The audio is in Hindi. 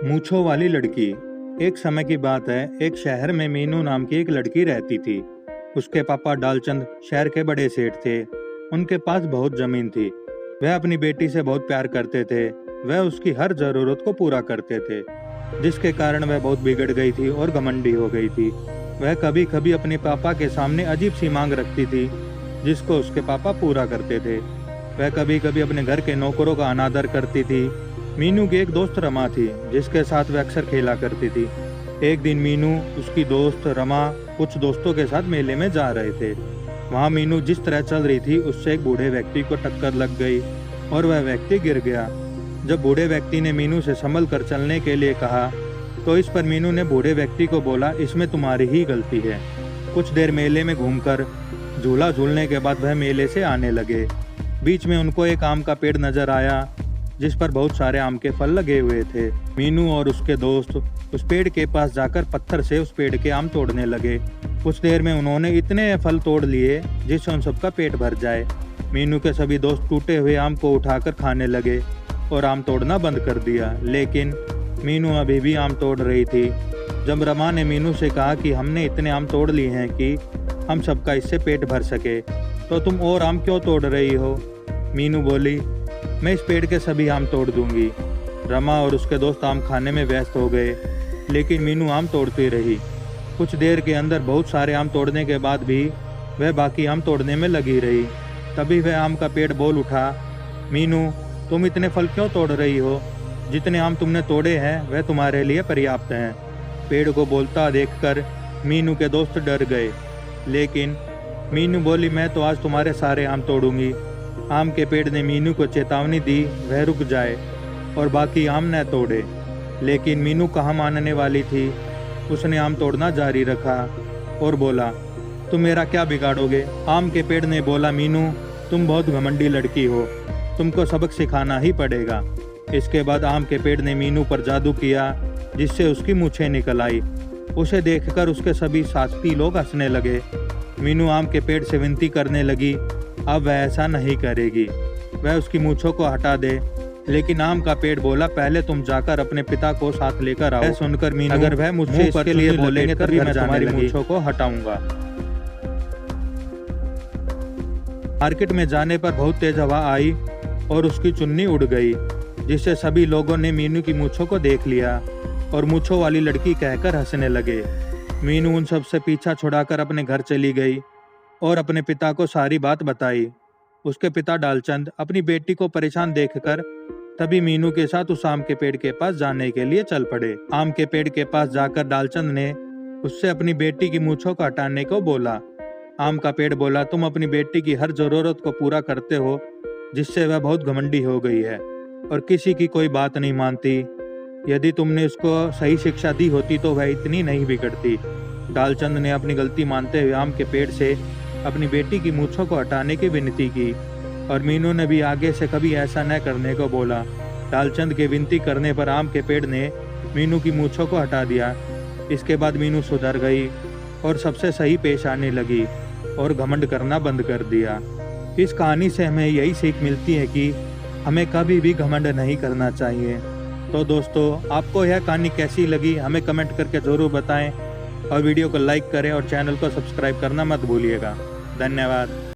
मूंछों वाली लड़की। एक समय की बात है, एक शहर में मीनू नाम की एक लड़की रहती थी। उसके पापा डालचंद शहर के बड़े सेठ थे। उनके पास बहुत जमीन थी। वह अपनी बेटी से बहुत प्यार करते थे। वह उसकी हर जरूरत को पूरा करते थे, जिसके कारण वह बहुत बिगड़ गई थी और घमंडी हो गई थी। वह कभी कभी अपने पापा के सामने अजीब सी मांग रखती थी, जिसको उसके पापा पूरा करते थे। वह कभी कभी अपने घर के नौकरों का अनादर करती थी। मीनू की एक दोस्त रमा थी, जिसके साथ वह अक्सर खेला करती थी। एक दिन मीनू, उसकी दोस्त रमा कुछ दोस्तों के साथ मेले में जा रहे थे। वहाँ मीनू जिस तरह चल रही थी, उससे एक बूढ़े व्यक्ति को टक्कर लग गई और वह व्यक्ति गिर गया। जब बूढ़े व्यक्ति ने मीनू से संभल कर चलने के लिए कहा, तो इस पर मीनू ने बूढ़े व्यक्ति को बोला, इसमें तुम्हारी ही गलती है। कुछ देर मेले में घूमकर झूला झूलने के बाद वह मेले से आने लगे। बीच में उनको एक आम का पेड़ नजर आया, जिस पर बहुत सारे आम के फल लगे हुए थे। मीनू और उसके दोस्त उस पेड़ के पास जाकर पत्थर से उस पेड़ के आम तोड़ने लगे। कुछ देर में उन्होंने इतने फल तोड़ लिए जिससे उन सबका पेट भर जाए। मीनू के सभी दोस्त टूटे हुए आम को उठाकर खाने लगे और आम तोड़ना बंद कर दिया, लेकिन मीनू अभी भी आम तोड़ रही थी। जब रमा ने मीनू से कहा कि हमने इतने आम तोड़ लिए हैं कि हम सबका इससे पेट भर सके, तो तुम और आम क्यों तोड़ रही हो? मीनू बोली, मैं इस पेड़ के सभी आम तोड़ दूंगी। रमा और उसके दोस्त आम खाने में व्यस्त हो गए, लेकिन मीनू आम तोड़ती रही। कुछ देर के अंदर बहुत सारे आम तोड़ने के बाद भी वह बाकी आम तोड़ने में लगी रही। तभी वह आम का पेड़ बोल उठा, मीनू, तुम इतने फल क्यों तोड़ रही हो? जितने आम तुमने तोड़े हैं वह तुम्हारे लिए पर्याप्त हैं। पेड़ को बोलता देखकर मीनू के दोस्त डर गए, लेकिन मीनू बोली, मैं तो आज तुम्हारे सारे आम तोड़ूंगी। आम के पेड़ ने मीनू को चेतावनी दी वह रुक जाए और बाकी आम न तोड़े, लेकिन मीनू कहाँ मानने वाली थी। उसने आम तोड़ना जारी रखा और बोला, तुम मेरा क्या बिगाड़ोगे? आम के पेड़ ने बोला, मीनू, तुम बहुत घमंडी लड़की हो, तुमको सबक सिखाना ही पड़ेगा। इसके बाद आम के पेड़ ने मीनू पर जादू किया, जिससे उसकी मूछें निकल आई। उसे देखकर उसके सभी साथी लोग हंसने लगे। मीनू आम के पेड़ से विनती करने लगी, अब वह ऐसा नहीं करेगी, वह उसकी मूछों को हटा दे। लेकिन आम का पेड़ बोला, पहले तुम जाकर अपने पिता को साथ लेकर आओ। सुनकर मीनू, अगर वह मुझसे इसके लिए बोलेंगे तभी मैं तुम्हारी मूछों को हटाऊंगा। मार्केट में जाने पर बहुत तेज हवा आई और उसकी चुन्नी उड़ गई, जिससे सभी लोगों ने मीनू की मूछों को देख लिया और मूछों वाली लड़की कहकर हंसने लगे। मीनू उन सब से पीछा छुड़ाकर अपने घर चली गई और अपने पिता को सारी बात बताई। उसके पिता डालचंद अपनी बेटी को परेशान देखकर तभी मीनू के साथ उस आम के पेड़ के पास जाने के लिए चल पड़े। आम के पेड़ के पास जाकर डालचंद ने उससे अपनी बेटी की मूछों को हटाने को बोला। आम का पेड़ बोला, तुम अपनी बेटी की हर जरूरत को पूरा करते हो, जिससे वह बहुत घमंडी हो गई है और किसी की कोई बात नहीं मानती। यदि तुमने उसको सही शिक्षा दी होती तो वह इतनी नहीं बिगड़ती। डालचंद ने अपनी गलती मानते हुए आम के पेड़ से अपनी बेटी की मूछों को हटाने की विनती की और मीनू ने भी आगे से कभी ऐसा न करने को बोला। डालचंद के विनती करने पर आम के पेड़ ने मीनू की मूछों को हटा दिया। इसके बाद मीनू सुधर गई और सबसे सही पेश आने लगी और घमंड करना बंद कर दिया। इस कहानी से हमें यही सीख मिलती है कि हमें कभी भी घमंड नहीं करना चाहिए। तो दोस्तों, आपको यह कहानी कैसी लगी हमें कमेंट करके ज़रूर बताएं और वीडियो को लाइक करें और चैनल को सब्सक्राइब करना मत भूलिएगा। धन्यवाद।